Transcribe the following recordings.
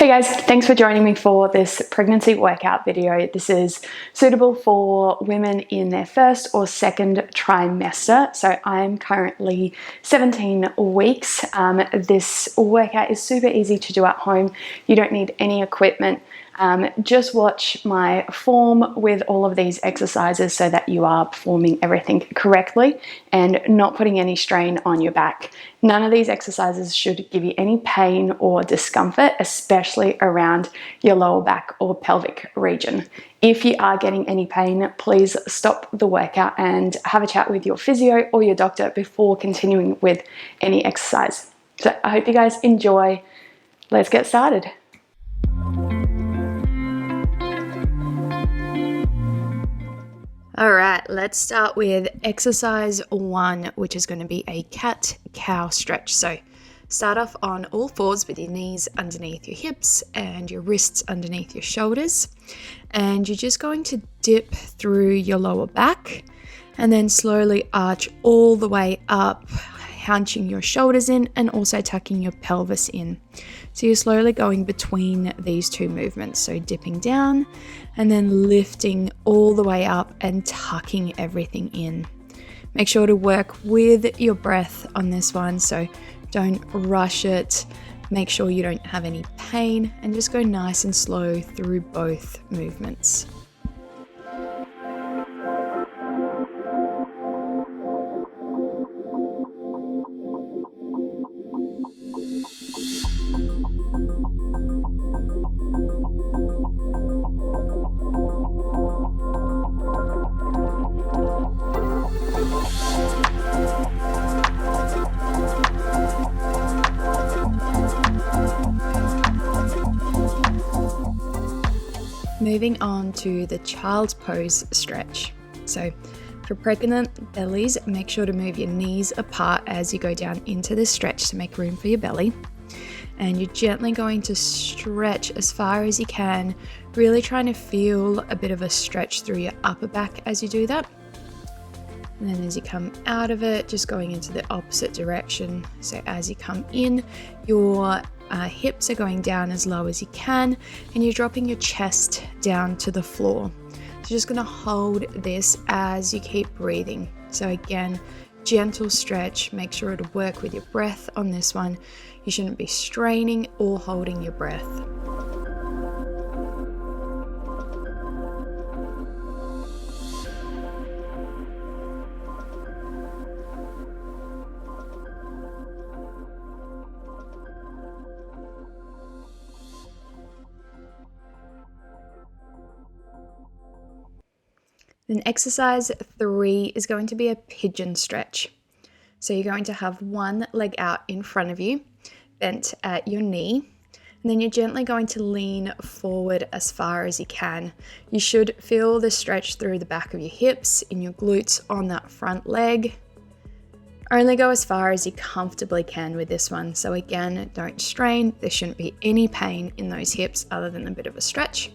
Hey guys, thanks for joining me for this pregnancy workout video. This is suitable for women in their first or second trimester. So I'm currently 17 weeks. This workout is super easy to do at home. You don't need any equipment. Just watch my form with all of these exercises so that you are performing everything correctly and not putting any strain on your back. None of these exercises should give you any pain or discomfort, especially around your lower back or pelvic region. If you are getting any pain, please stop the workout and have a chat with your physio or your doctor before continuing with any exercise. So I hope you guys enjoy. Let's get started. All right, let's start with exercise 1, which is going to be a cat-cow stretch. So start off on all fours with your knees underneath your hips and your wrists underneath your shoulders. And you're just going to dip through your lower back and then slowly arch all the way up, hunching your shoulders in and also tucking your pelvis in. So you're slowly going between these two movements. So dipping down and then lifting all the way up and tucking everything in. Make sure to work with your breath on this one. So don't rush it. Make sure you don't have any pain and just go nice and slow through both movements. Moving on to the child's pose stretch. So for pregnant bellies, make sure to move your knees apart as you go down into this stretch to make room for your belly. And you're gently going to stretch as far as you can, really trying to feel a bit of a stretch through your upper back as you do that. And then as you come out of it, just going into the opposite direction. So as you come in, your hips are going down as low as you can and you're dropping your chest down to the floor. So just going to hold this as you keep breathing. So again, gentle stretch. Make sure to work with your breath on this one. You shouldn't be straining or holding your breath. Then exercise 3 is going to be a pigeon stretch. So you're going to have one leg out in front of you, bent at your knee, and then you're gently going to lean forward as far as you can. You should feel the stretch through the back of your hips, in your glutes on that front leg. Only go as far as you comfortably can with this one. So again, don't strain. There shouldn't be any pain in those hips other than a bit of a stretch.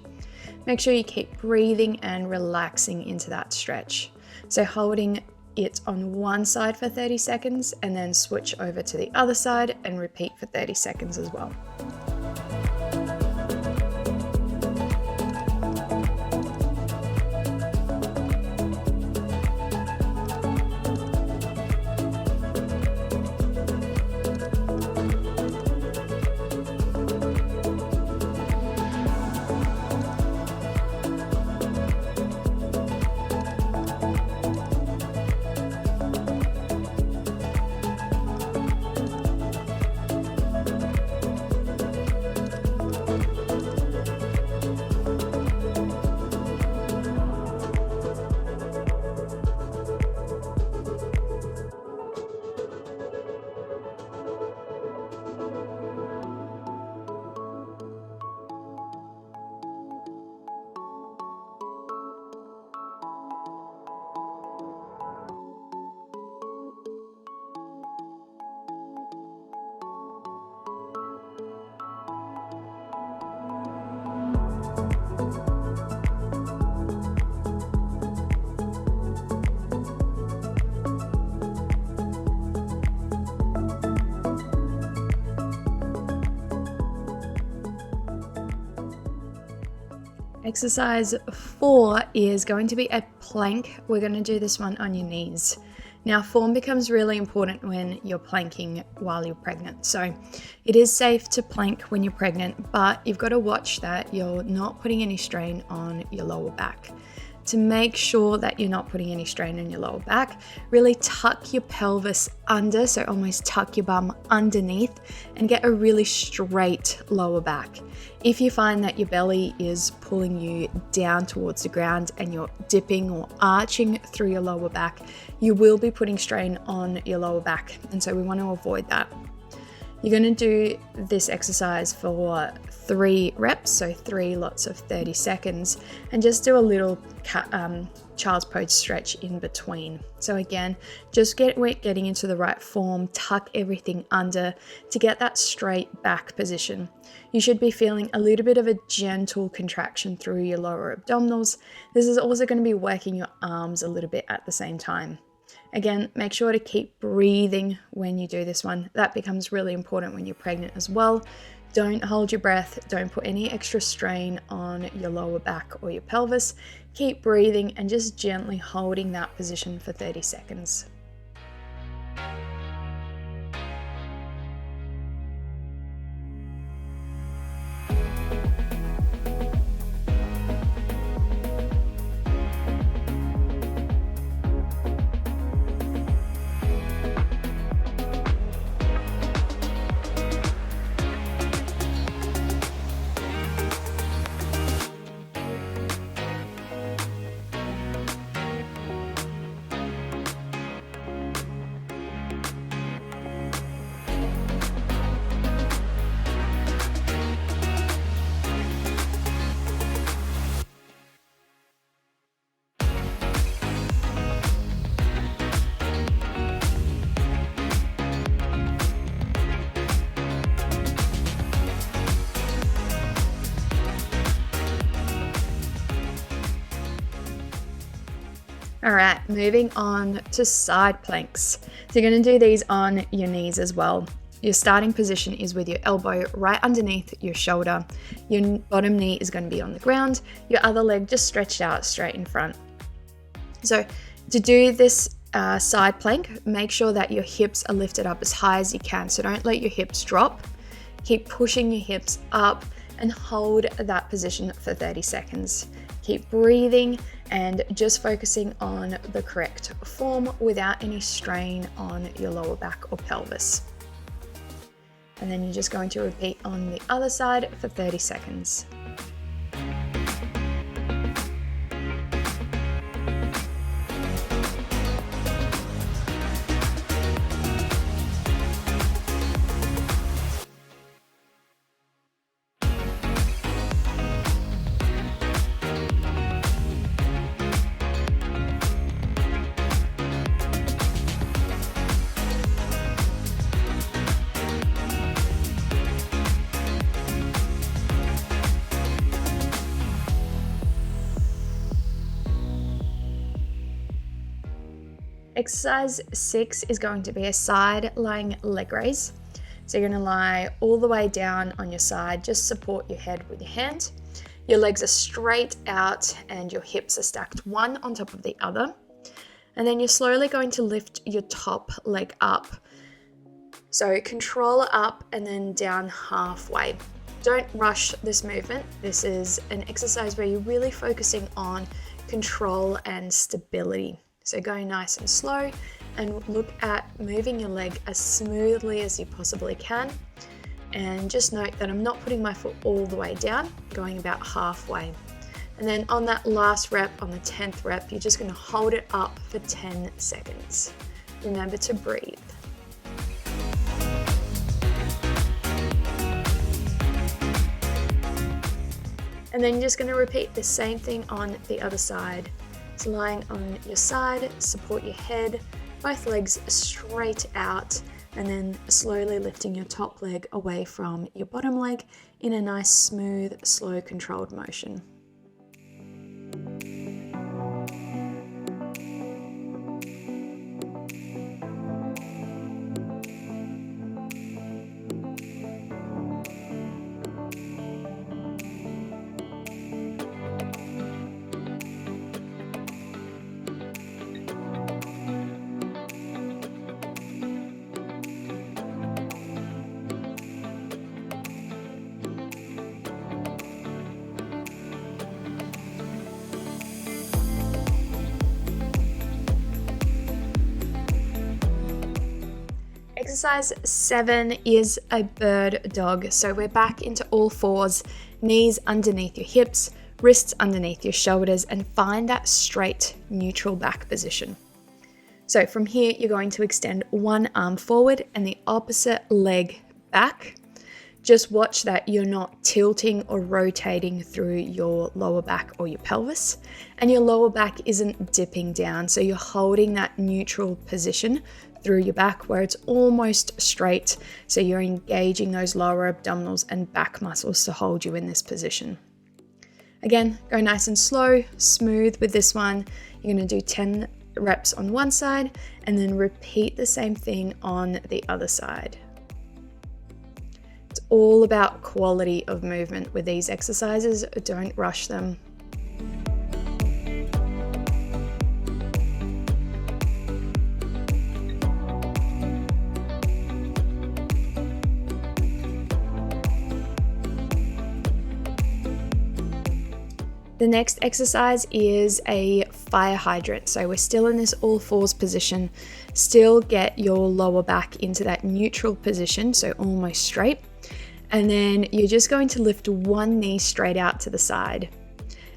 Make sure you keep breathing and relaxing into that stretch. So holding it on one side for 30 seconds and then switch over to the other side and repeat for 30 seconds as well. Exercise 4 is going to be a plank. We're going to do this one on your knees. Now, form becomes really important when you're planking while you're pregnant. So it is safe to plank when you're pregnant, but you've got to watch that you're not putting any strain on your lower back. To make sure that you're not putting any strain on your lower back, really tuck your pelvis under, so almost tuck your bum underneath and get a really straight lower back. If you find that your belly is pulling you down towards the ground and you're dipping or arching through your lower back, you will be putting strain on your lower back, and so we want to avoid that. You're going to do this exercise for 3 reps, so 3 lots of 30 seconds, and just do a little child's pose stretch in between. So again, just getting into the right form, tuck everything under to get that straight back position. You should be feeling a little bit of a gentle contraction through your lower abdominals. This is also going to be working your arms a little bit at the same time. Again, make sure to keep breathing when you do this one. That becomes really important when you're pregnant as well. Don't hold your breath. Don't put any extra strain on your lower back or your pelvis. Keep breathing and just gently holding that position for 30 seconds. All right, moving on to side planks. So you're going to do these on your knees as well. Your starting position is with your elbow right underneath your shoulder. Your bottom knee is going to be on the ground. Your other leg just stretched out straight in front. So to do this side plank, make sure that your hips are lifted up as high as you can. So don't let your hips drop. Keep pushing your hips up and hold that position for 30 seconds. Keep breathing and just focusing on the correct form without any strain on your lower back or pelvis. And then you're just going to repeat on the other side for 30 seconds. Exercise 6 is going to be a side lying leg raise. So you're going to lie all the way down on your side, just support your head with your hand. Your legs are straight out and your hips are stacked one on top of the other. And then you're slowly going to lift your top leg up. So control up and then down halfway. Don't rush this movement. This is an exercise where you're really focusing on control and stability. So go nice and slow and look at moving your leg as smoothly as you possibly can. And just note that I'm not putting my foot all the way down, going about halfway. And then on that last rep, on the 10th rep, you're just going to hold it up for 10 seconds. Remember to breathe. And then you're just going to repeat the same thing on the other side. So lying on your side, support your head, both legs straight out, and then slowly lifting your top leg away from your bottom leg in a nice, smooth, slow, controlled motion. Exercise 7 is a bird dog. So we're back into all fours, knees underneath your hips, wrists underneath your shoulders, and find that straight neutral back position. So from here, you're going to extend one arm forward and the opposite leg back. Just watch that you're not tilting or rotating through your lower back or your pelvis, and your lower back isn't dipping down. So you're holding that neutral position through your back where it's almost straight. So you're engaging those lower abdominals and back muscles to hold you in this position. Again, go nice and slow, smooth with this one. You're going to do 10 reps on one side and then repeat the same thing on the other side. It's all about quality of movement with these exercises. Don't rush them. The next exercise is a fire hydrant. So we're still in this all fours position. Still get your lower back into that neutral position, so almost straight. And then you're just going to lift one knee straight out to the side.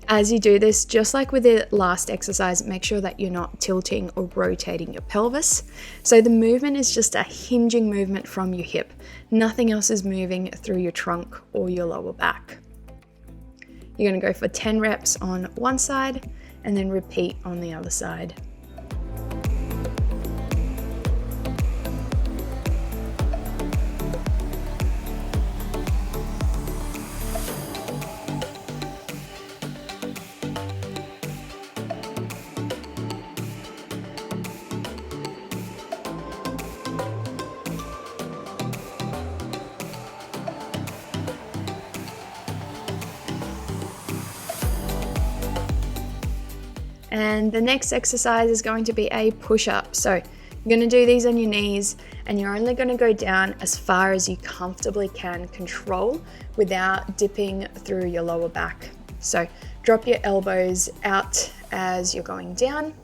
As you do this, just like with the last exercise, make sure that you're not tilting or rotating your pelvis. So the movement is just a hinging movement from your hip. Nothing else is moving through your trunk or your lower back. You're going to go for 10 reps on one side and then repeat on the other side. And the next exercise is going to be a push-up. So you're going to do these on your knees and you're only going to go down as far as you comfortably can control without dipping through your lower back. So drop your elbows out as you're going down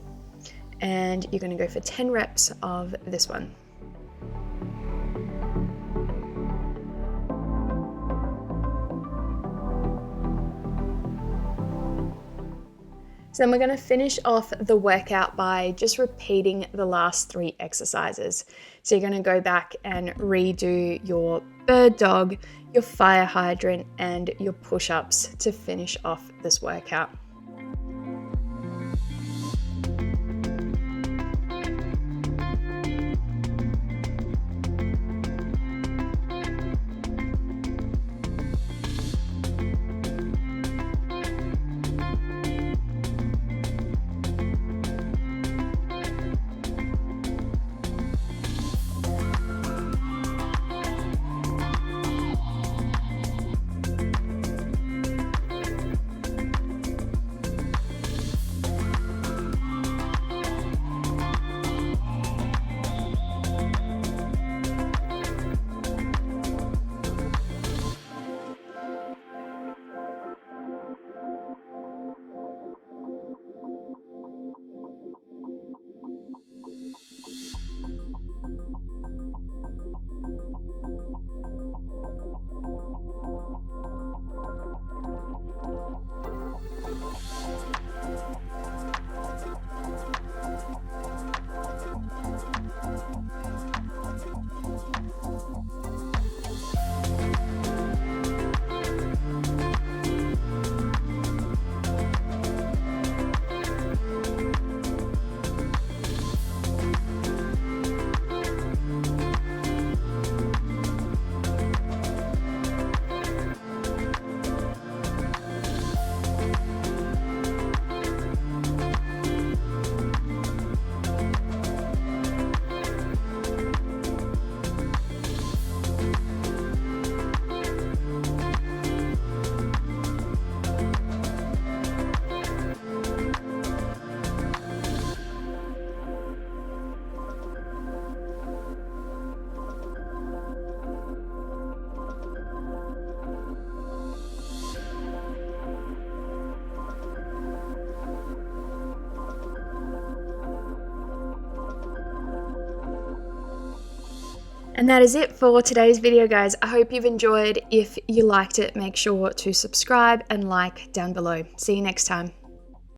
and you're going to go for 10 reps of this one. So then we're going to finish off the workout by just repeating the last 3 exercises. So you're going to go back and redo your bird dog, your fire hydrant, and your push-ups to finish off this workout. And that is it for today's video, guys. I hope you've enjoyed. If you liked it, make sure to subscribe and like down below. See you next time.